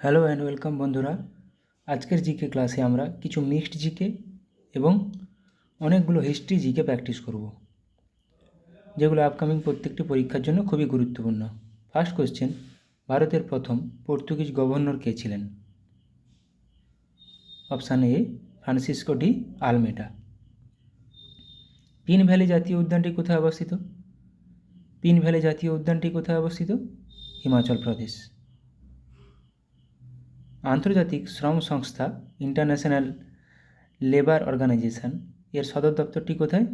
Hello and welcome বন্ধুরা। আজকের GK ক্লাসে আমরা কিছু মিক্সড জিকে এবং অনেকগুলো হিস্ট্রি জিকে প্র্যাকটিস করব, যেগুলো আপকামিং প্রত্যেকটি পরীক্ষার জন্য খুবই গুরুত্বপূর্ণ। ফার্স্ট কোশ্চেন, ভারতের প্রথম পর্তুগিজ গভর্নর কে ছিলেন? Option A Francisco D Almeida. Pin valley জাতীয় উদ্যানটি কোথায় অবস্থিত? পিন ভ্যালি জাতীয় উদ্যানটি কোথায় অবস্থিত? হিমাচল প্রদেশ। আন্তর্জাতিক শ্রম সংস্থা ইন্টারন্যাশনাল লেবার অর্গানাইজেশন এর সদর দপ্তরটি কোথায়?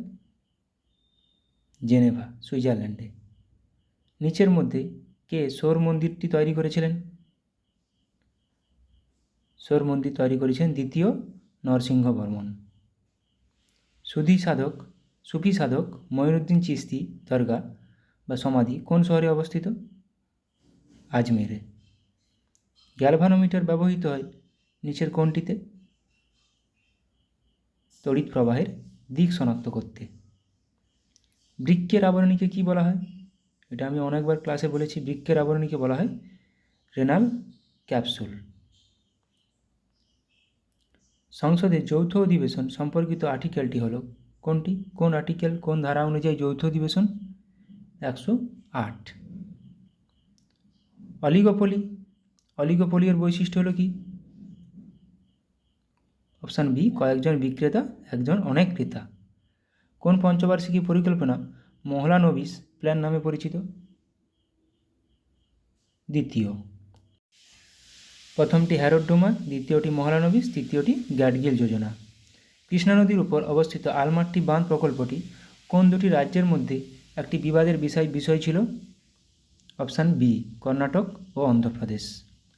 জেনেভা, সুইজারল্যান্ডে। নিচের মধ্যে কে সৌর মন্দিরটি তৈরি করেছিলেন? সৌর মন্দির তৈরি করেছেন দ্বিতীয় নরসিংহ বর্মন। সুফি সাধক মঈনুদ্দিন চিশতি দরগা বা সমাধি কোন শহরে অবস্থিত? আজমেরে। গ্যালভানোমিটার ব্যবহৃত হয় নিচের কোনটিতে? তড়িৎ প্রবাহের দিক শনাক্ত করতে। বৃক্কের আবরণীকে কি বলা হয়? এটা আমি অনেকবার ক্লাসে বলেছি। বৃক্কের আবরণীকে বলা হয় রেনাল ক্যাপসুল। সংসদের যৌথ অধিবেশন সম্পর্কিত আর্টিকেলটি হলো কোনটি? কোন আর্টিকেল, কোন ধারা অনুযায়ী যৌথ অধিবেশন? 108। অলিগোপলি এর বৈশিষ্ট্য হলো কি? অপশান বি, কয়েকজন বিক্রেতা একজন অনেক ক্রেতা। কোন পঞ্চবার্ষিকী পরিকল্পনা মহলানবিশ প্ল্যান নামে পরিচিত? দ্বিতীয়। প্রথমটি হ্যারোডোমা, দ্বিতীয়টি মহলানবিশ, তৃতীয়টি গ্যাডগিল যোজনা। কৃষ্ণা নদীর উপর অবস্থিত আলমাট্টি বাঁধ প্রকল্পটি কোন দুটি রাজ্যের মধ্যে একটি বিবাদের বিষয় ছিল? অপশান বি, কর্ণাটক ও অন্ধ্রপ্রদেশ।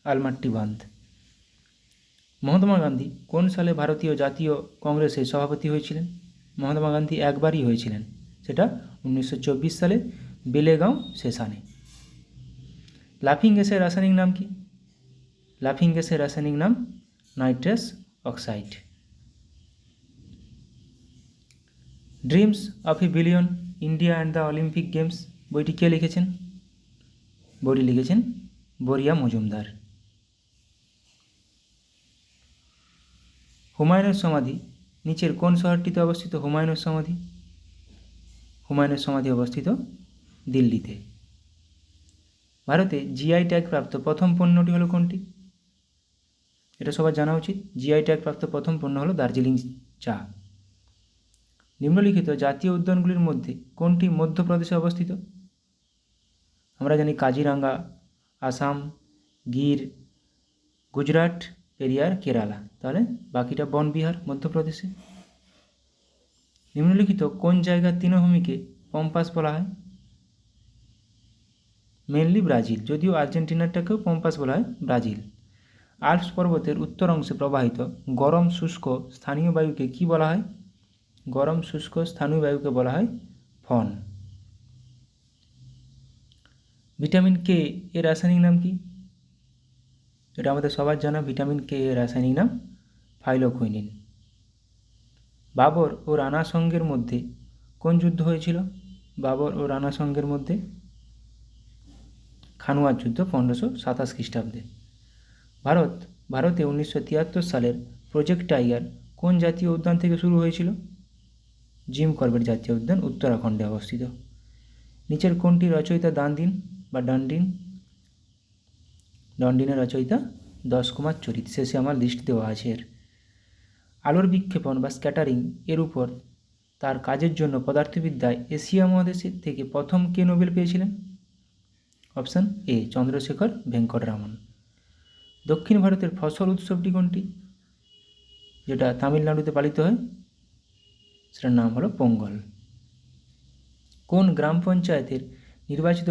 আলমাট্টি বাঁধ। মহাত্মা গান্ধী কোন সালে ভারতীয় জাতীয় কংগ্রেসের সভাপতি হয়েছিলেন? মহাত্মা গান্ধী একবারই হয়েছিলেন, সেটা 1924 সালে বেলেগাঁও সেশনে। লাফিং গ্যাসের রাসায়নিক নাম কি? লাফিং গ্যাসের রাসায়নিক নাম nitrous oxide. Dreams of a billion India and the Olympic games বইটি কে লিখেছেন? বইটি লিখেছেন বরিয়া মজুমদার। হুমায়ুনের সমাধি নিচের কোন শহরটিতে অবস্থিত? হুমায়ুনের সমাধি অবস্থিত দিল্লিতে। ভারতে জিআই ট্যাগ প্রাপ্ত প্রথম পণ্যটি হলো কোনটি? এটা সবার জানা উচিত। জিআই ট্যাগ প্রাপ্ত প্রথম পণ্য হলো দার্জিলিং চা। নিম্নলিখিত জাতীয় উদ্যানগুলির মধ্যে কোনটি মধ্যপ্রদেশে অবস্থিত? আমরা জানি কাজিরাঙ্গা আসাম, গির গুজরাট, পেরিয়ার কেরালা। তাহলে বাকিটা বন বিহার মধ্যপ্রদেশে। নিম্নলিখিত কোন জায়গার তৃণভূমিকে পম্পাস বলা হয়? মেনলি ব্রাজিল, যদিও আর্জেন্টিনাটাকেও পম্পাস বলা হয় ব্রাজিল। আল্পস পর্বতের উত্তর অংশে প্রবাহিত গরম শুষ্ক স্থানীয় বায়ুকে কি বলা হয়? গরম শুষ্ক স্থানীয় বায়ুকে বলা হয় ফন। ভিটামিন কে এর রাসায়নিক নাম কি? এটা আমাদের সবার জানা। ভিটামিন কে এর রাসায়নিক নাম ফাইলোকুইনিন। বাবর ও রানা সঙ্গের মধ্যে কোন যুদ্ধ হয়েছিল? বাবর ও রানা সঙ্গের মধ্যে খানুয়ার যুদ্ধ 1527 খ্রিস্টাব্দে। ভারতে 1973 সালের প্রজেক্ট টাইগার কোন জাতীয় উদ্যান থেকে শুরু হয়েছিল? জিম করবেট জাতীয় উদ্যান উত্তরাখণ্ডে অবস্থিত। নিচের কোনটি রচয়িতা ডান্ডিন বা ডন্ডিনের রচয়িতা? 10 কুমার চরিত। শেষে আমার লিস্ট দেওয়া আছে এর। আলোর বিক্ষেপণ বা স্ক্যাটারিং এর উপর তার কাজের জন্য পদার্থবিদ্যায় এশিয়া মহাদেশের থেকে প্রথম কে নোবেল পেয়েছিলেন? Option A, Chandrasekhar Venkataraman. দক্ষিণ ভারতের ফসল উৎসবটি কোনটি, যেটা তামিলনাড়ুতে পালিত হয়? সেটার নাম হলো পোঙ্গল। কোন গ্রাম পঞ্চায়েতের নির্বাচিত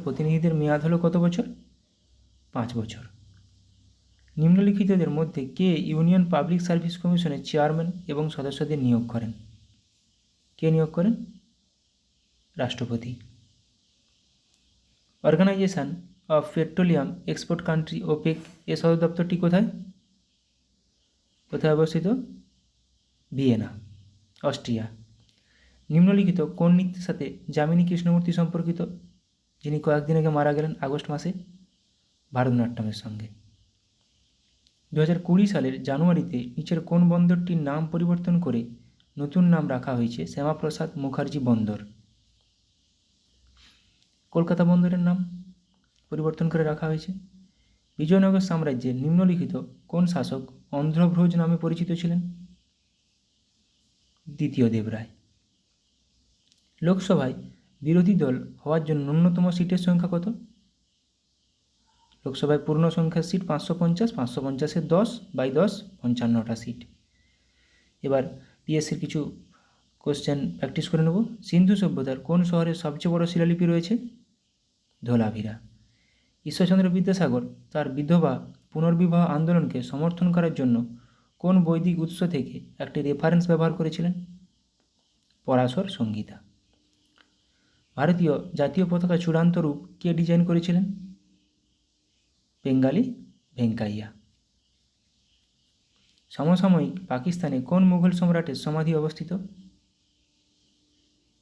প্রতিনিধিদের মেয়াদ হলো কত বছর? 5 বছর। নিম্নলিখিতদের মধ্যে কে ইউনিয়ন পাবলিক সার্ভিস কমিশনের চেয়ারম্যান এবং সদস্যদের নিয়োগ করেন? কে নিয়োগ করেন? রাষ্ট্রপতি। Organisation of petroleum export country OPEC এর সদর দপ্তরটি কোথায় অবস্থিত? Vienna, Austria. নিম্নলিখিত কোন নৃত্যের সাথে যামিনী কৃষ্ণমূর্তি সম্পর্কিত, যিনি কয়েকদিন আগে মারা গেলেন আগস্ট মাসে? ভারতনাট্যমের সঙ্গে। 2020 সালের জানুয়ারিতে নিচের কোন বন্দরটির নাম পরিবর্তন করে নতুন নাম রাখা হয়েছে শ্যামাপ্রসাদ মুখার্জি বন্দর? কলকাতা বন্দরের নাম পরিবর্তন করে রাখা হয়েছে। বিজয়নগর সাম্রাজ্যের নিম্নলিখিত কোন শাসক অন্ধ্রভোজ নামে পরিচিত ছিলেন? দ্বিতীয় দেবরায়। লোকসভায় বিরোধী দল হওয়ার জন্য ন্যূনতম সিটের সংখ্যা কত? লোকসভায় পূর্ণ সংখ্যার সিট 550, 550-এর 10/10, 55টা সিট। এবার পিএসসির কিছু কোশ্চেন প্র্যাকটিস করে নেব। সিন্ধু সভ্যতার কোন শহরের সবচেয়ে বড় শিলালিপি রয়েছে? ধোলাভিরা। ঈশ্বরচন্দ্র বিদ্যাসাগর তার বিধবা পুনর্বিবাহ আন্দোলনকে সমর্থন করার জন্য কোন বৈদিক উৎস থেকে একটি রেফারেন্স ব্যবহার করেছিলেন? পরাশর সংহিতা। ভারতীয় জাতীয় পতাকা চূড়ান্ত রূপ কে ডিজাইন করেছিলেন? বেঙ্গালি ভেঙ্কাইয়া। সমসাময়িক পাকিস্তানে কোন মুঘল সম্রাটের সমাধি অবস্থিত?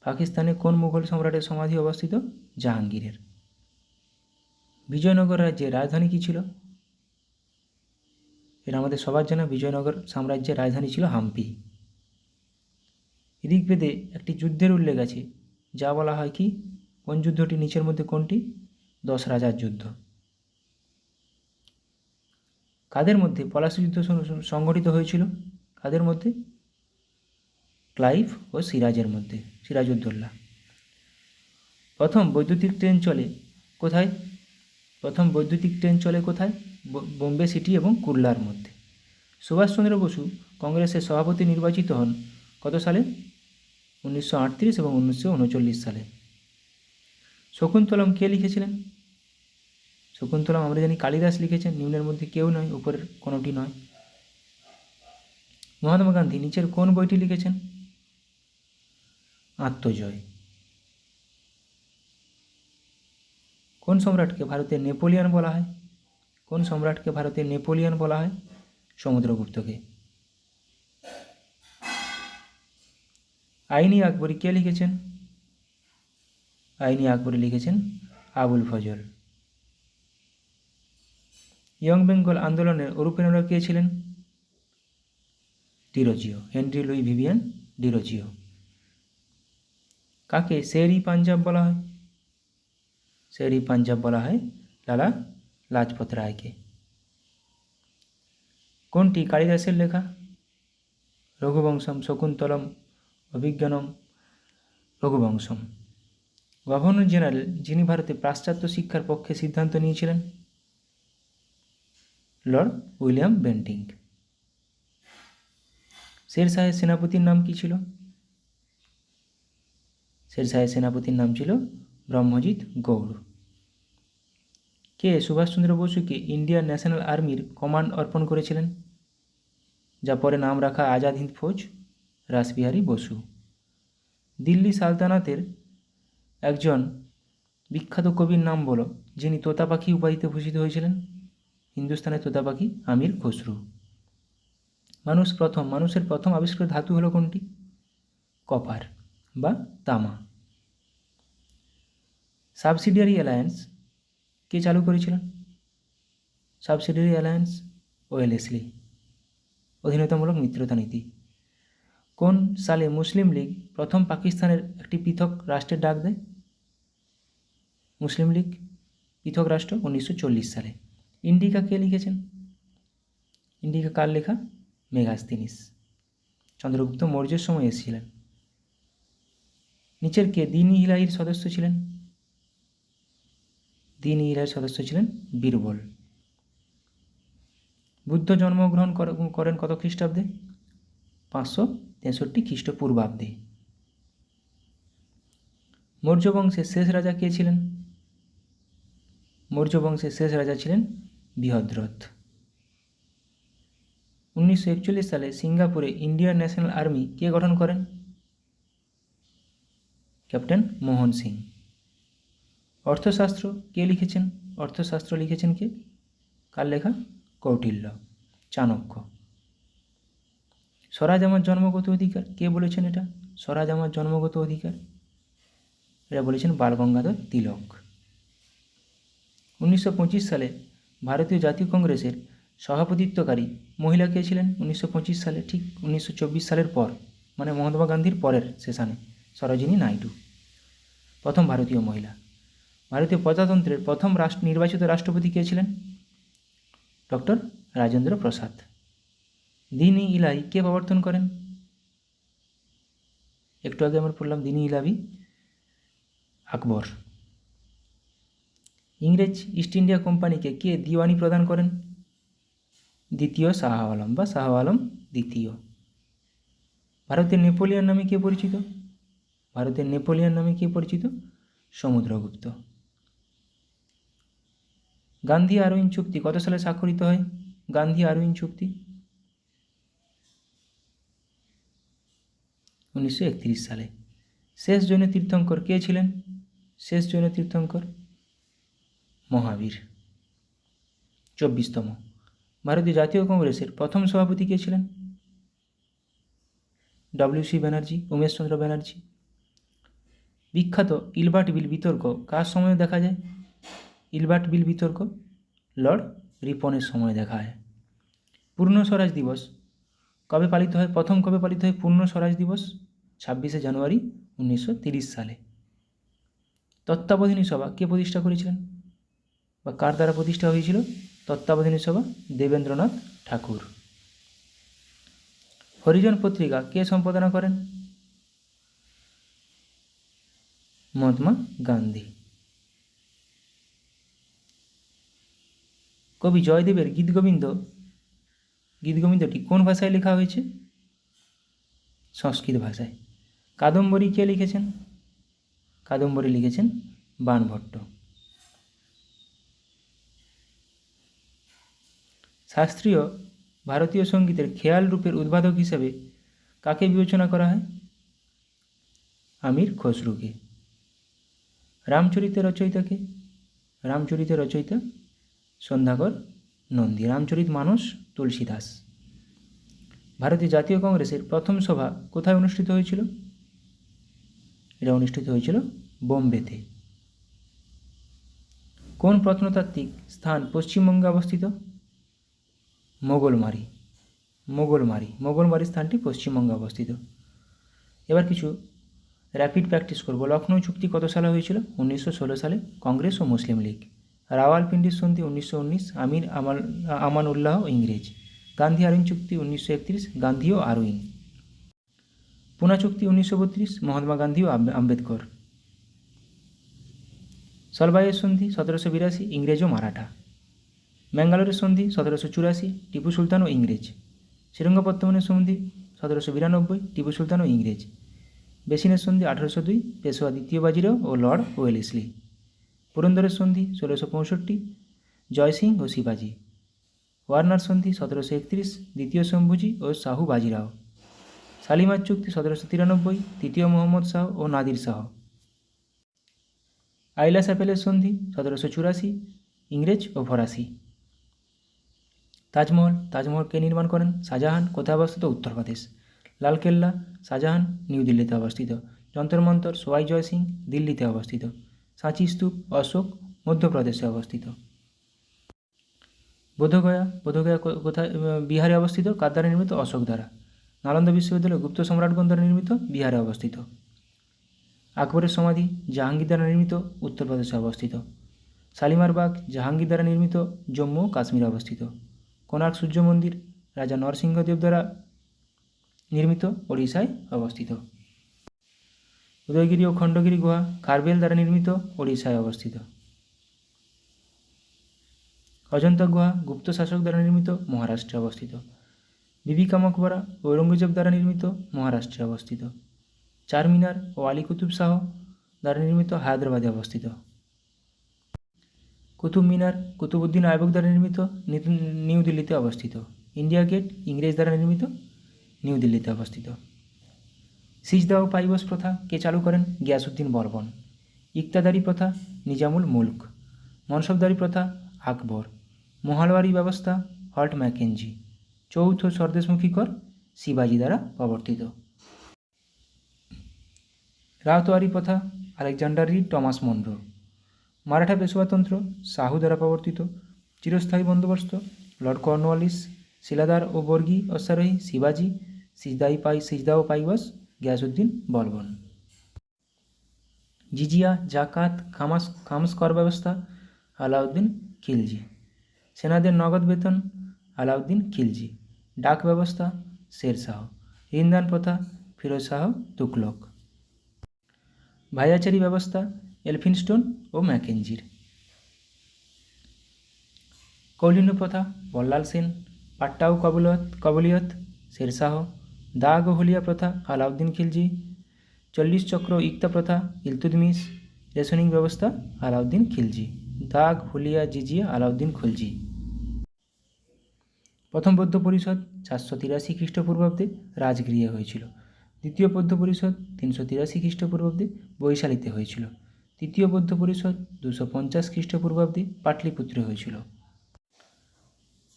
পাকিস্তানে কোন মুঘল সম্রাটের সমাধি অবস্থিত? জাহাঙ্গীরের। বিজয়নগর রাজ্যের রাজধানী কী ছিল? এটা আমাদের সবার জানা, বিজয়নগর সাম্রাজ্যের রাজধানী ছিল হাম্পি। ঋগ্বেদে একটি যুদ্ধের উল্লেখ আছে, যা বলা হয় কি? কোন যুদ্ধটি নিচের মধ্যে কোনটি? 10 রাজার যুদ্ধ। কাদের মধ্যে পলাশী যুদ্ধ সংগঠিত হয়েছিল? কাদের মধ্যে? ক্লাইভ ও সিরাজের মধ্যে, সিরাজউদ্দৌলা। প্রথম বৈদ্যুতিক ট্রেন চলে কোথায়? প্রথম বৈদ্যুতিক ট্রেন চলে কোথায়? বোম্বে সিটি এবং কুর্লার মধ্যে। সুভাষচন্দ্র বসু কংগ্রেসের সভাপতি নির্বাচিত হন কত সালে? 1938 এবং 1939 সালে। শকুন্তলম কে লিখেছিলেন? শকুন্তলম আমরা জানি কালিদাস লিখেছেন, নিম্নের মধ্যে কেউ নয়, উপরের কোনোটি নয়। মহাত্মা গান্ধী নিচের কোন বইটি লিখেছেন? আত্মজয়। কোন সম্রাটকে ভারতের নেপোলিয়ন বলা হয়? কোন সম্রাটকে ভারতের নেপোলিয়ন বলা হয়? সমুদ্রগুপ্তকে। আইনি আকবরী কে লিখেছেন? আইনি আকবরী লিখেছেন আবুল ফজল। ইয়ং বেঙ্গল আন্দোলনের অনুপ্রেরণা কে ছিলেন? Derozio, Henry Louis Vivian Derozio. কাকে শের-ই পাঞ্জাব বলা হয়? শের-ই পাঞ্জাব বলা হয় লালা লাজপত রায়কে। কোনটি কালিদাসের লেখা? রঘুবংশম, শকুন্তলম, অভিজ্ঞানম, রঘুবংশম। গভর্নর জেনারেল যিনি ভারতে পাশ্চাত্য শিক্ষার পক্ষে সিদ্ধান্ত নিয়েছিলেন? Lord William Bentinck. শেরশাহের সেনাপতির নাম কি ছিল? শেরশাহের সেনাপতির নাম ছিল ব্রহ্মজিৎ গৌড়। কে সুভাষচন্দ্র বসুকে ইন্ডিয়ান ন্যাশনাল আর্মির কমান্ড অর্পণ করেছিলেন, যা পরে নাম রাখা আজাদ হিন্দ ফৌজ? রাসবিহারী বসু। দিল্লি সালতানাতের একজন বিখ্যাত কবির নাম বলো, যিনি তোতা পাখি উপাধিতে ভূষিত হয়েছিলেন? হিন্দুস্তানের তোতা পাখি আমির খসরু। মানুষের প্রথম আবিষ্কৃত ধাতু হলো কোনটি? কপার বা তামা। সাবসিডিয়ারি অ্যালায়েন্স কে চালু করেছিলেন? Subsidiary alliance Wellesley. অধীনতামূলক মিত্রতা নীতি। কোন সালে মুসলিম লীগ প্রথম পাকিস্তানের একটি পৃথক রাষ্ট্রের ডাক দেয়? মুসলিম লীগ পৃথক রাষ্ট্র 1940 সালে। ইন্ডিকা কে লিখেছেন? ইন্ডিকা কার লেখা? মেগাস্তিনিস। চন্দ্রগুপ্ত মৌর্যের সময় এসেছিলেন। নিচের কে দিন-ই-ইলাহির সদস্য ছিলেন? দিন-ই-ইলাহির সদস্য ছিলেন বীরবল। বুদ্ধ জন্মগ্রহণ করেন কত খ্রিস্টাব্দে? 563 খ্রিস্টপূর্বাব্দে। মৌর্য বংশের শেষ রাজা কে ছিলেন? মৌর্য বংশের শেষ রাজা ছিলেন বৃহদ্রথ। 1941 সালে সিঙ্গাপুরে ইন্ডিয়ান ন্যাশনাল আর্মি কে গঠন করেন? ক্যাপ্টেন মোহন সিং। অর্থশাস্ত্র কে লিখেছেন? অর্থশাস্ত্র লিখেছেন কে? কার লেখা? কৌটিল্য, চাণক্য। স্বরাজ আমার জন্মগত অধিকার কে বলেছেন এটা? স্বরাজ আমার জন্মগত অধিকার এটা বলেছেন বালগঙ্গাধর তিলক। 1925 সালে ভারতীয় জাতীয় কংগ্রেসের সভাপতিত্বকারী মহিলা কে ছিলেন 1925 সালে, ঠিক 1924 সালের পর, মানে মহাত্মা গান্ধীর পরের সেশনে? সরোজিনী নাইডু, প্রথম ভারতীয় মহিলা। ভারতীয় প্রজাতন্ত্রের প্রথম নির্বাচিত রাষ্ট্রপতি কে ছিলেন? ডক্টর রাজেন্দ্র প্রসাদ। দিন-ই ইলাহি কে প্রবর্তন করেন? একটু আগে আমরা পড়লাম দিন-ই ইলাহি, আকবর। ইংরেজ ইস্ট ইন্ডিয়া কোম্পানিকে কে দিওয়ানি প্রদান করেন? দ্বিতীয় শাহ আলম বা শাহ আলম দ্বিতীয়। ভারতের নেপোলিয়ন নামে কে পরিচিত? ভারতের নেপোলিয়ন নামে কে পরিচিত? সমুদ্রগুপ্ত। গান্ধী আরউইন চুক্তি কত সালে স্বাক্ষরিত হয়? গান্ধী আরউইন চুক্তি 1931 সালে। শেষ জৈন তীর্থঙ্কর কে ছিলেন? শেষ জৈন তীর্থঙ্কর মহাবীর। 24তম। ভারতীয় জাতীয় কংগ্রেসের প্রথম সভাপতি কে ছিলেন? ডব্লিউ.সি. ব্যানার্জি, উমেশচন্দ্র ব্যানার্জি। বিখ্যাত ইলবার্ট বিল বিতর্ক কার সময়ে দেখা যায়? ইলবার্ট বিল বিতর্ক লর্ড রিপনের সময় দেখা হয়। পূর্ণ স্বরাজ দিবস কবে পালিত হয়? প্রথম কবে পালিত হয় পূর্ণ স্বরাজ দিবস? 26শে জানুয়ারি 1930 সালে। তত্ত্বাবধানী সভা কে প্রতিষ্ঠা করেছিলেন বা কার দ্বারা প্রতিষ্ঠা হয়েছিল তত্ত্বাবধানী সভা? দেবেন্দ্রনাথ ঠাকুর। হরিজন পত্রিকা কে সম্পাদনা করেন? মহাত্মা গান্ধী। কবি জয়দেবের গীতগোবিন্দটি কোন ভাষায় লেখা হয়েছে? সংস্কৃত ভাষায়। কাদম্বরী কে লিখেছেন? কাদম্বরী লিখেছেন বাণভট্ট। শাস্ত্রীয় ভারতীয় সঙ্গীতের খেয়াল রূপের উদ্ভাবক হিসেবে কাকে বিবেচনা করা হয়? আমির খসরুকে। রামচরিতের রচয়িতাকে? রামচরিতের রচয়িতা সন্ধ্যাকর নন্দী। রামচরিত মানস তুলসী দাস। ভারতীয় জাতীয় কংগ্রেসের প্রথম সভা কোথায় অনুষ্ঠিত হয়েছিল? এটা অনুষ্ঠিত হয়েছিল বোম্বেতে। কোন প্রত্নতাত্ত্বিক স্থান পশ্চিমবঙ্গে অবস্থিত? মোগলমারি। মোগলমারি স্থানটি পশ্চিমবঙ্গে অবস্থিত। এবার কিছু র্যাপিড প্র্যাকটিস করব। লখনৌ চুক্তি কত সালে হয়েছিল? 1916 সালে। কংগ্রেস ও মুসলিম লীগ। রাওয়ালপিন্ডির সন্ধি 1919, আমির আমানউল্লাহ ইংরেজ। গান্ধী আরউইন চুক্তি 1931, গান্ধী ও আরউইন। পুনা চুক্তি 1932, মহাত্মা গান্ধী ও আম্বেদকর। সলবাইয়ের সন্ধি 1782, ইংরেজ ও মারাঠা। ম্যাঙ্গালোরের সন্ধি 1784, টিপু সুলতান ও ইংরেজ। শ্রীরঙ্গপত্তমনের সন্ধি 1792, টিপু সুলতান ও ইংরেজ। বেসিনের সন্ধি 1802, পেশোয়া দ্বিতীয় বাজিরাও ও লর্ড ওয়েলেসলি। পুরন্দরের সন্ধি 1665, জয়সিং ও শিবাজি। ওয়ার্নার সন্ধি 1731, দ্বিতীয় শম্ভুজি ও শাহু বাজিরাও। শালিমার চুক্তি 1793, তৃতীয় মোহাম্মদ শাহ ও নাদির শাহ। আইলাস অ্যাপেলের সন্ধি 1784, ইংরেজ ও ফরাসি। তাজমহল কে নির্মাণ করেন? শাহজাহান। কোথায় অবস্থিত? উত্তরপ্রদেশ। লালকেল্লা শাহজাহান, নিউ দিল্লিতে অবস্থিত। যন্তর মন্তর সওয়াই জয় সিং, দিল্লিতে অবস্থিত। সাঁচি স্তূপ অশোক, মধ্যপ্রদেশে অবস্থিত। বোধগয়া কোথায়? বিহারে অবস্থিত। কার দ্বারা নির্মিত? অশোক দ্বারা। নালন্দা বিশ্ববিদ্যালয় গুপ্ত সম্রাটগণ দ্বারা নির্মিত, বিহারে অবস্থিত। আকবরের সমাধি জাহাঙ্গীর দ্বারা নির্মিত, উত্তরপ্রদেশে অবস্থিত। শালিমার বাগ জাহাঙ্গীর দ্বারা নির্মিত, জম্মু ও কাশ্মীরে অবস্থিত। কোণার্ক সূর্য মন্দির রাজা নরসিংহদেব দ্বারা নির্মিত, ওড়িশায় অবস্থিত। উদয়গিরি ও খণ্ডগিরি গুহা খারবেল দ্বারা নির্মিত, ওড়িশায় অবস্থিত। অজন্তা গুহা গুপ্ত শাসক দ্বারা নির্মিত, মহারাষ্ট্রে অবস্থিত। বিবি কা মকবরা ঔরঙ্গজেব দ্বারা নির্মিত, মহারাষ্ট্রে অবস্থিত। চারমিনার ও আলী কুতুব শাহ দ্বারা নির্মিত, হায়দ্রাবাদে অবস্থিত। কুতুব মিনার কুতুবউদ্দিন আইবক দ্বারা নির্মিত, নিউ দিল্লিতে অবস্থিত। ইন্ডিয়া গেট ইংরেজ দ্বারা নির্মিত, নিউ দিল্লিতে অবস্থিত। সিজদা ও পাইবস প্রথা কে চালু করেন? গিয়াসউদ্দিন বরবন। ইকতাদারি প্রথা নিজামুল মুলক। মনসবদারি প্রথা আকবর। মহালওয়ারি ব্যবস্থা হল্ট ম্যাকেঞ্জি। চৌথ স্বদেশমুখী কর শিবাজি দ্বারা প্রবর্তিত। রাওতোয়ারি প্রথা Alexander Read, Thomas Munro. Maratha পেশোয়াতন্ত্র শাহু দ্বারা প্রবর্তিত। চিরস্থায়ী বন্দোবস্ত লর্ড কর্নওয়ালিস, শিলাদার ও বর্গী অশ্বারোহী শিবাজি, সিজদা ও পাইবাস গিয়াসউদ্দিন বলবন। জিজিয়া, জাকাত, খামস কর ব্যবস্থা আলাউদ্দিন খিলজি। সেনাদের নগদ বেতন আলাউদ্দিন খিলজি। ডাক ব্যবস্থা শেরশাহ। ঋণদান প্রথা ফিরোজ শাহ তুগলক। ভাইয়াচারি ব্যবস্থা এলফিনস্টোন ও ম্যাকেঞ্জির। কৌলিন্য প্রথা বল্লাল সেন। পাট্টা ও কবলিয়ত শেরশাহ। দাগ ও হুলিয়া প্রথা আলাউদ্দিন খিলজি। 40 চক্র ইক্তা প্রথা ইলতুৎমিশ। রেশনিং ব্যবস্থা আলাউদ্দিন খিলজি। দাগ, হুলিয়া, জিজিয়া আলাউদ্দিন খিলজি। প্রথম বৌদ্ধ পরিষদ 483 খ্রিস্টপূর্বাব্দে রাজগৃহে হয়েছিল। দ্বিতীয় বৌদ্ধ পরিষদ 383 খ্রিস্টপূর্বাব্দে বৈশালীতে হয়েছিল। তৃতীয় বৌদ্ধ পরিষদ 250 খ্রিস্টপূর্বাব্দে পাটলিপুত্রে হয়েছিল।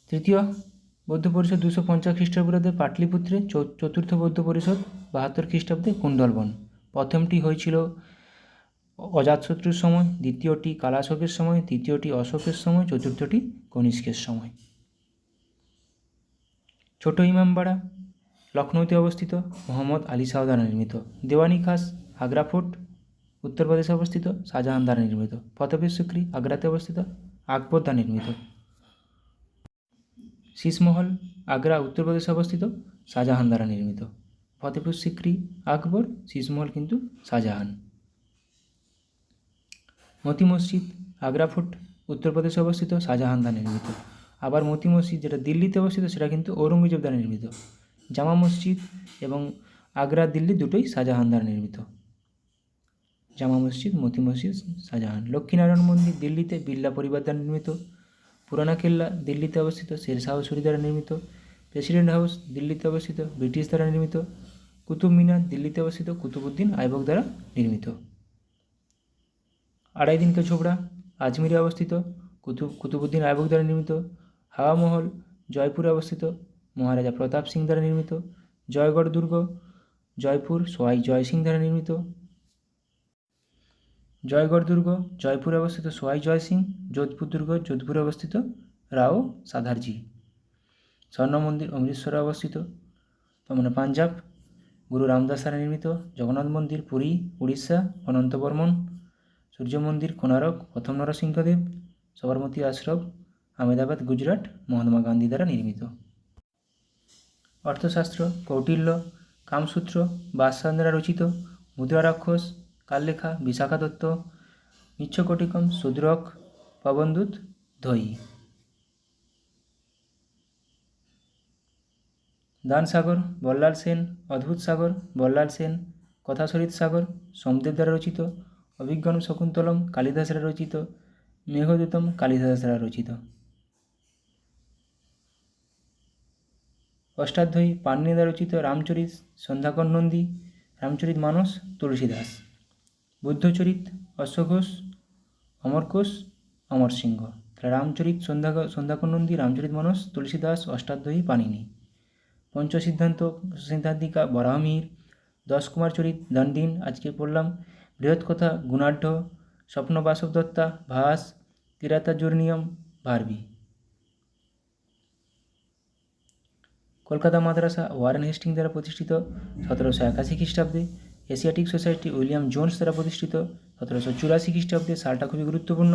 তৃতীয় বৌদ্ধ পরিষদ 250 খ্রিস্টপূর্বাব্দে পাটলিপুত্রে। চতুর্থ বৌদ্ধ পরিষদ 72 খ্রিস্টাব্দে কুণ্ডলবন। প্রথমটি হয়েছিল অজাতশত্রুর সময়, দ্বিতীয়টি কালাশোকের সময়, তৃতীয়টি অশোকের সময়, চতুর্থটি কনিষ্কের সময়। ছোট ইমামবাড়া লখনৌতে অবস্থিত, মোহাম্মদ আলী শাহ দ্বারা নির্মিত। দেওয়ানি খাস আগ্রা ফোর্ট উত্তরপ্রদেশে অবস্থিত, শাহজাহান দ্বারা নির্মিত। ফতেপুর সিক্রি আগ্রাতে অবস্থিত, আকবর দ্বারা নির্মিত। শীষমহল আগ্রা উত্তরপ্রদেশে অবস্থিত, শাহজাহান দ্বারা নির্মিত। ফতেপুর সিক্রি আকবর, শীষমহল কিন্তু শাহজাহান। মতি মসজিদ আগ্রা ফোর্ট উত্তরপ্রদেশে অবস্থিত, শাহজাহান দ্বারা নির্মিত। আবার মতি মসজিদ যেটা দিল্লিতে অবস্থিত সেটা কিন্তু ঔরঙ্গজেব দ্বারা নির্মিত। জামা মসজিদ এবং আগ্রা দিল্লি দুটোই শাহজাহান দ্বারা নির্মিত। জামা মসজিদ, মতি মসজিদ শাহজাহান। লক্ষ্মীনারায়ণ মন্দির দিল্লিতে বিড়লা পরিবার দ্বারা নির্মিত। পুরানা কেল্লা দিল্লিতে অবস্থিত, শেরশাহ সূরি দ্বারা নির্মিত। প্রেসিডেন্ট হাউস দিল্লিতে অবস্থিত, ব্রিটিশ দ্বারা নির্মিত। কুতুব মিনার দিল্লিতে অবস্থিত, কুতুবউদ্দিন আইবক দ্বারা নির্মিত। আড়াই দিন কা ঝোপড়া আজমিরে অবস্থিত, কুতুবউদ্দিন আইবক দ্বারা নির্মিত। হাওয়া মহল জয়পুরে অবস্থিত, মহারাজা প্রতাপ সিং দ্বারা নির্মিত। জয়গড় দুর্গ জয়পুর, সোয়াই জয় সিং দ্বারা নির্মিত। জয়গড় দুর্গ জয়পুরে অবস্থিত, সোয়াই জয় সিং। যোধপুর দুর্গ যোধপুরে অবস্থিত, রাও সাধারজি। স্বর্ণ মন্দির অমৃতসরে অবস্থিত, মানে পাঞ্জাব, গুরু রামদাস দ্বারা নির্মিত। জগন্নাথ মন্দির পুরী উড়িষ্যা, অনন্ত বর্মন। সূর্য মন্দির কোণারক, প্রথম নরসিংহদেব। সবরমতী আশ্রম আহমেদাবাদ গুজরাট, মহাত্মা গান্ধী দ্বারা নির্মিত। অর্থশাস্ত্র কৌটিল্য, কামসূত্র বাদশাহ দ্বারা রচিত। মুদ্রা রাক্ষস কাললেখা বিশাখা দত্ত। মিচ্ছকটিকম শূদ্রক পবনদূত ধৈ। দান সাগর বল্লাল সেন, অদ্ভুত সাগর বল্লাল সেন। কথাসরিত সাগর সোমদেব দ্বারা রচিত। অভিজ্ঞান শকুন্তলম কালিদাস দ্বারা রচিত। মেঘদূতম কালিদাস দ্বারা রচিত। অষ্টাধ্যায়ী পাণিনি দ্বারা রচিত। রামচরিত সন্ধ্যাকর নন্দী। রামচরিত মানস তুলসীদাস। বুদ্ধচরিত অশ্বঘোষ, অমরকোষ অমর সিংহ। রামচরিত সন্ধ্যাকর নন্দী, রামচরিত মানস তুলসীদাস, অষ্টাধ্যায়ী পাণিনি। সিদ্ধান্তিকা বরাহমিহির। 10 কুমার চরিত দণ্ডিন আজকে পড়লাম। বৃহৎ কথা গুণাঢ্য। স্বপ্ন বাসব দত্তা ভাস। কিরাতা জুর্নিয়ম ভারবি। কলকাতা মাদ্রাসা ওয়ারেন হেস্টিং দ্বারা প্রতিষ্ঠিত 1781 খ্রিস্টাব্দে। এশিয়াটিক সোসাইটি উইলিয়াম জোন্স দ্বারা প্রতিষ্ঠিত 1784 খ্রিস্টাব্দে। সালটা খুবই গুরুত্বপূর্ণ।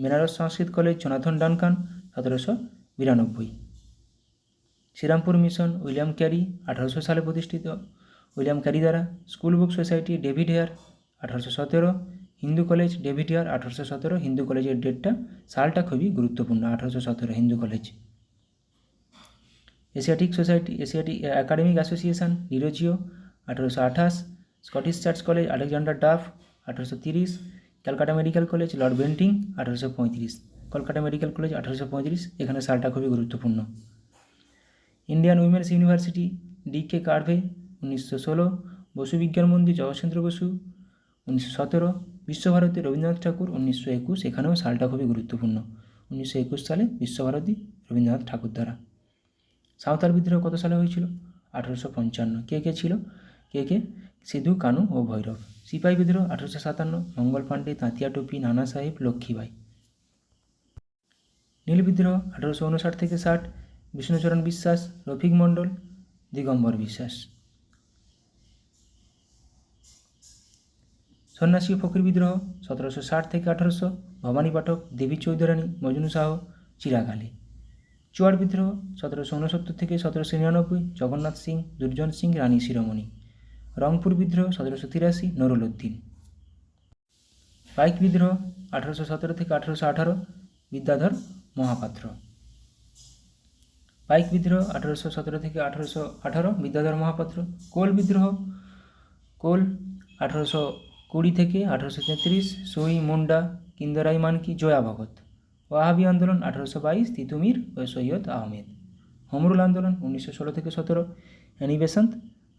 Benares Sanskrit college Jonathan Duncan 1792। Serampore mission William Carey 1800 সালে প্রতিষ্ঠিত, উইলিয়াম ক্যারি দ্বারা। School book society David Hare 1817। Hindu college David Hare 1817। Hindu কলেজের ডেটটা সালটা খুবই গুরুত্বপূর্ণ, 1817 Hindu college. Asiatic society Asiatic academic association Derozio 1828। Scottish church college Alexander Duff 1830। Calcutta medical college Lord Bentinck 1835। Kolkata medical college 1835, এখানে সালটা খুবই গুরুত্বপূর্ণ। Indian women's university DK. কার্ভে 1916। Basu বিজ্ঞান মন্দির জগৎচন্দ্র বসু 1917। বিশ্বভারতী রবীন্দ্রনাথ ঠাকুর 1921, এখানেও সালটা খুবই গুরুত্বপূর্ণ। 1921 সালে বিশ্বভারতী রবীন্দ্রনাথ ঠাকুর দ্বারা। সাঁওতাল বিদ্রোহ কত সালে হয়েছিল? 1855। কে কে ছিল? কে? সিধু, কানু ও ভৈরব। সিপাহী বিদ্রোহ 1857। মঙ্গল পাণ্ডে, তাঁতিয়া টোপি, নানা সাহেব, লক্ষ্মীবাই। নীল বিদ্রোহ 1859 থেকে 60, বিষ্ণুচরণ বিশ্বাস, রফিক মণ্ডল, দিগম্বর বিশ্বাস। সন্ন্যাসী ও ফকির বিদ্রোহ 1760 থেকে 1800, ভবানী পাঠক, দেবী চৌধুরানী, মজনু শাহ, চিরাগ আলী। চুয়ার বিদ্রোহ 1769 থেকে 1799, জগন্নাথ সিং, দুর্জন সিং, রানী শিরোমণি। রংপুর বিদ্রোহ 1783, নুরুল উদ্দিন। পাইক বিদ্রোহ 1817 থেকে 1818, বিদ্যাধর মহাপাত্র। পাইক বিদ্রোহ 1817 থেকে 1818, বিদ্যাধর মহাপাত্র। কোল বিদ্রোহ, কোল 1820 থেকে 1833, সোই, মুন্ডা, কিন্দরাই মানকি, জয়া ভগত। ওয়াহাবি আন্দোলন 1822, তিতুমির ও সৈয়দ আহমেদ। হোমরুল আন্দোলন 1916 থেকে 17, অ্যানি বেসান্ত,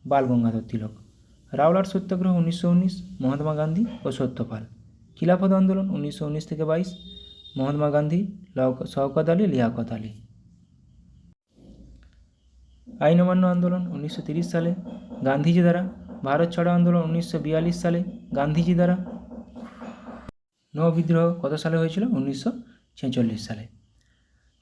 বাল গঙ্গাধর তিলক। রাওলাট সত্যাগ্রহ 1919, মহাত্মা গান্ধী ও সত্যপাল। খিলাফত আন্দোলন 1919 থেকে 22, মহাত্মা গান্ধী, শওকত আলী, লিয়াকত আলী। আইন অমান্য আন্দোলন 1930 সালে, গান্ধীজি দ্বারা। ভারত ছাড়ো আন্দোলন 1942 সালে, গান্ধীজি দ্বারা। নৌ বিদ্রোহ কত সালে হয়েছিল? 1946 সালে।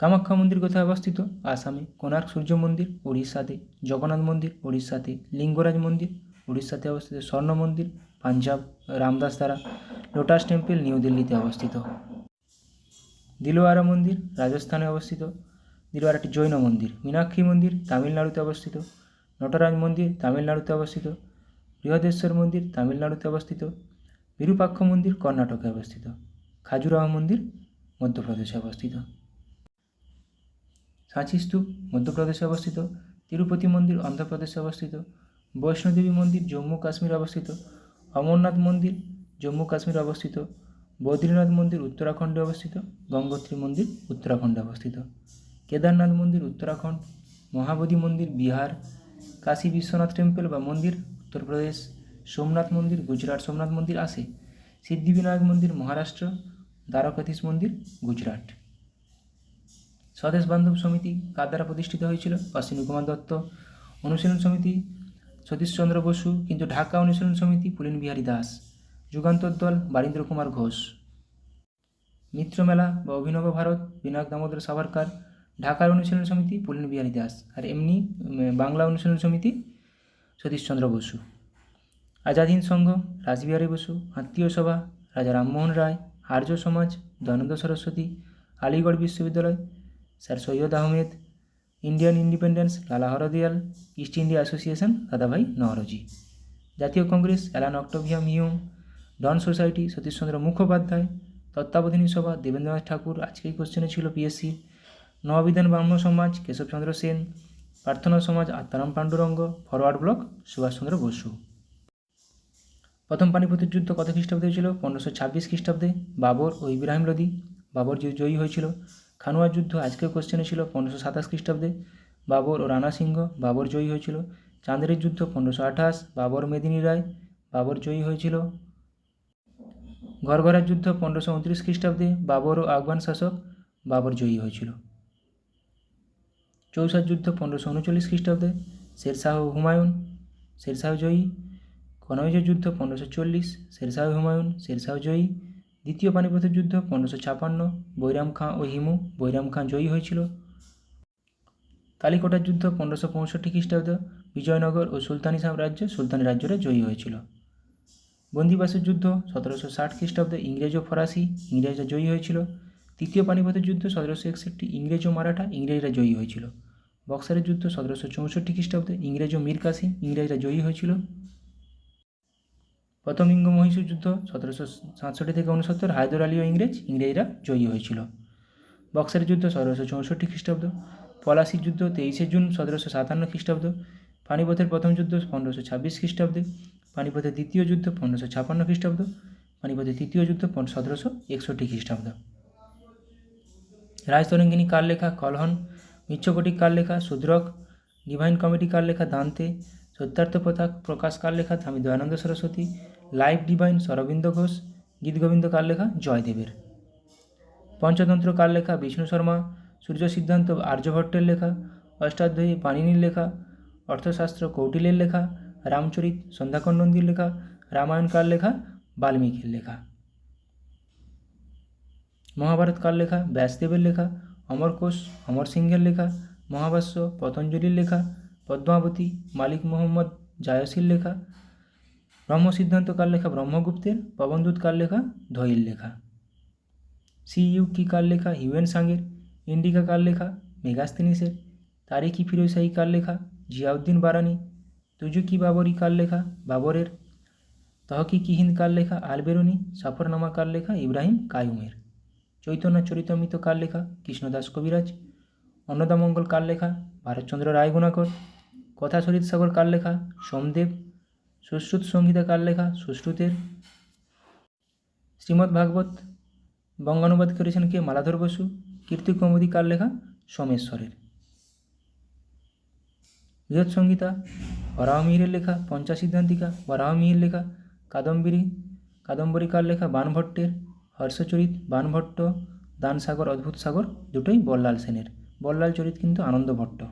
কামাখ্যা মন্দির কোথায় অবস্থিত? আসামে। কোণার্ক সূর্য মন্দির উড়িষ্যাতে। জগন্নাথ মন্দির উড়িষ্যাতে। লিঙ্গরাজ মন্দির উড়িষ্যাতে অবস্থিত। স্বর্ণ মন্দির পাঞ্জাব, রামদাস দ্বারা। লোটাস টেম্পল নিউ দিল্লিতে অবস্থিত। দিলওয়ারা মন্দির রাজস্থানে অবস্থিত। দিলওয়ারাটি জৈন মন্দির। মীনাক্ষী মন্দির তামিলনাড়ুতে অবস্থিত। নটরাজ মন্দির তামিলনাড়ুতে অবস্থিত। বৃহদেশ্বর মন্দির তামিলনাড়ুতে অবস্থিত। বিরূপাক্ষ মন্দির কর্ণাটকে অবস্থিত। খাজুরাহ মন্দির মধ্যপ্রদেশে অবস্থিত। সাঁচি স্তূপ মধ্যপ্রদেশে অবস্থিত। তিরুপতি মন্দির অন্ধ্রপ্রদেশে অবস্থিত। বৈষ্ণোদেবী মন্দির জম্মু কাশ্মীর অবস্থিত। অমরনাথ মন্দির জম্মু কাশ্মীর অবস্থিত। বদ্রীনাথ মন্দির উত্তরাখণ্ডে অবস্থিত। গঙ্গোত্রী মন্দির উত্তরাখণ্ডে অবস্থিত। কেদারনাথ মন্দির উত্তরাখণ্ড। মহাবোধি মন্দির বিহার। কাশী বিশ্বনাথ টেম্পল বা মন্দির উত্তরপ্রদেশ। সোমনাথ মন্দির গুজরাট। সোমনাথ মন্দির আসে। সিদ্ধিবিনায়ক মন্দির মহারাষ্ট্র। দ্বারকাধীশ মন্দির গুজরাট। স্বদেশ বান্ধব সমিতি কার দ্বারা প্রতিষ্ঠিত হয়েছিল? অশ্বিনী কুমার দত্ত। অনুশীলন সমিতি সতীশচন্দ্র বসু, কিন্তু ঢাকা অনুশীলন সমিতি পুলিন বিহারী দাস। যুগান্তর দল বারীন্দ্র কুমার ঘোষ। মিত্রমেলা বা অভিনব ভারত বিনায়ক দামোদর সাভারকার। ঢাকার অনুশীলন সমিতি পুলিন বিহারী দাস। আর এমনি বাংলা অনুশীলন সমিতি সতীশচন্দ্র বসু। আজাদ হিন্দ সংঘ রাসবিহারী বসু। আত্মীয় সভা রাজা রামমোহন রায়। আর্য সমাজ দয়ানন্দ সরস্বতী। আলিগড় বিশ্ববিদ্যালয় sir Syed Ahmed. Indian independence লালা হরদয়াল। ইস্ট ইন্ডিয়া অ্যাসোসিয়েশন দাদাভাই নওরোজি। জাতীয় কংগ্রেস অ্যালান অক্টোভিয়াম হিউম। ডন সোসাইটি সতীশচন্দ্র মুখোপাধ্যায়। তত্ত্বাবধানী সভা দেবেন্দ্রনাথ ঠাকুর, আজকেই কোশ্চেনে ছিল পিএসসি। নববিধান ব্রাহ্ম সমাজ কেশবচন্দ্র সেন। প্রার্থনা সমাজ আত্মারাম পাণ্ডুরঙ্গ। Forward bloc Subhas Chandra Basu. প্রথম পানিপথের যুদ্ধ কত খ্রিস্টাব্দে হয়েছিল? 1526 খ্রিস্টাব্দে। বাবর ও ইব্রাহিম লোদি। বাবর জয়ী হয়েছিল। খানুয়ার যুদ্ধ আজকের কোশ্চেনে ছিল 1527 খ্রিস্টাব্দে। বাবর ও রানা সিংহ। বাবর জয়ী হয়েছিল। চাঁদের যুদ্ধ 1528। বাবর মেদিনী রায়। বাবর জয়ী হয়েছিল। ঘরঘরার যুদ্ধ 1529 খ্রিস্টাব্দে। বাবর ও আফগান শাসক। বাবর জয়ী হয়েছিল। চৌসার যুদ্ধ 1539 খ্রিস্টাব্দে। শেরশাহ ও হুমায়ুন। শেরশাহ জয়ী। কনৌজের যুদ্ধ 1540। শেরশাহ হুমায়ুন। শেরশাহ জয়ী। দ্বিতীয় পানিপথের যুদ্ধ 1556। বৈরাম খাঁ ও হিমু। বৈরাম খাঁ জয়ী হয়েছিল। কালীকোটার যুদ্ধ 1565 খ্রিস্টাব্দ। বিজয়নগর ও সুলতানি সাম্রাজ্য সুলতানি রাজ্যরা জয়ী হয়েছিল। বন্দিবাসের যুদ্ধ 1760 খ্রিস্টাব্দে। ইংরেজ ও ফরাসি ইংরেজরা জয়ী হয়েছিল। তৃতীয় পানিপথের যুদ্ধ 1761। ইংরেজ ও মারাঠা ইংরেজরা জয়ী হয়েছিল। বক্সারের যুদ্ধ 1764 খ্রিস্টাব্দে। ইংরেজ ও মীর কাসিম ইংরেজরা জয়ী হয়েছিল। প্রথম ইঙ্গ মহীশূর যুদ্ধ 1767 থেকে 69। হায়দর আলী ও ইংরেজরা জয়ী হয়েছিল। বক্সারের যুদ্ধ 1764 খ্রিস্টাব্দ। পলাশির যুদ্ধ 23 জুন 1757 খ্রিস্টাব্দ। পানিপথের প্রথম যুদ্ধ 1526 খ্রিস্টাব্দে। পানিপথের দ্বিতীয় যুদ্ধ 1556 খ্রিস্টাব্দ। পানিপথের তৃতীয় যুদ্ধ 1761 খ্রিস্টাব্দ। রাজতরঙ্গিনী কার লেখা? কলহন। মিচ্ছকটিক কার লেখা? শূদ্রক। ডিভাইন কমেডি কার লেখা? দান্তে। সত্যার্থ প্রকাশ কার লেখা? স্বামী দয়ানন্দ সরস্বতী। Life divine Aurobindo Ghosh. গীতগোবিন্দ কার লেখা? জয়দেবের। পঞ্চতন্ত্র কার লেখা? বিষ্ণু শর্মা। সূর্য সিদ্ধান্ত আর্যভট্টের লেখা। অষ্টাধ্যায়ী পাণিনির লেখা। অর্থশাস্ত্র কৌটিল্যের লেখা। রামচরিত সন্ধ্যাকর নন্দীর লেখা। রামায়ণ কার লেখা? বাল্মীকির লেখা। মহাভারত কার লেখা? ব্যাসদেবের লেখা। অমরকোষ অমর সিংহের লেখা, মহাভাষ্য পতঞ্জলির লেখা, পদ্মাবতী মালিক মোহাম্মদ জায়সীর লেখা, ব্রহ্মসিদ্ধান্ত কার লেখা? ব্রহ্মগুপ্তের। পবনদূত কার লেখা? ধৈর লেখা। সিইউকি কার লেখা? হিউয়েন সাংয়ের। ইন্ডিকা কার লেখা? মেগাস্তিনিসের। তারিখ-ই ফিরোজশাহী কার লেখা? জিয়াউদ্দিন বারানি। তুজুকি বাবরি কার লেখা? বাবরের। তহকিকি হিন্দ কার লেখা? আল-বেরুনি। সফরনামা কার লেখা? ইব্রাহিম কাইয়ুমের। চৈতন্য চরিতামৃত কার লেখা? কৃষ্ণদাস কবিরাজ। অন্নদামঙ্গল কার লেখা? ভারতচন্দ্র রায়গুণাকর। কথা সরিৎ সাগর কার লেখা? সোমদেব। সুশ্রুত সংহিতা কার লেখা? সুশ্রুতের। শ্রীমদ্ ভাগবত বঙ্গানুবাদ করেছেন কে? মালাধর বসু। কীর্তিকৌমুদী কার লেখা? সোমেশ্বরের। বৃহৎ সংহিতা বরাহমিহিরের লেখা। পঞ্চাসিদ্ধান্তিকা বরাহমিহির লেখা। কাদম্বরী কার লেখা? বাণভট্টের। হর্ষচরিত বাণভট্ট। দানসাগর অদ্ভুত সাগর দুটোই বল্লাল সেনের। বল্লাল চরিত কিন্তু আনন্দ ভট্ট।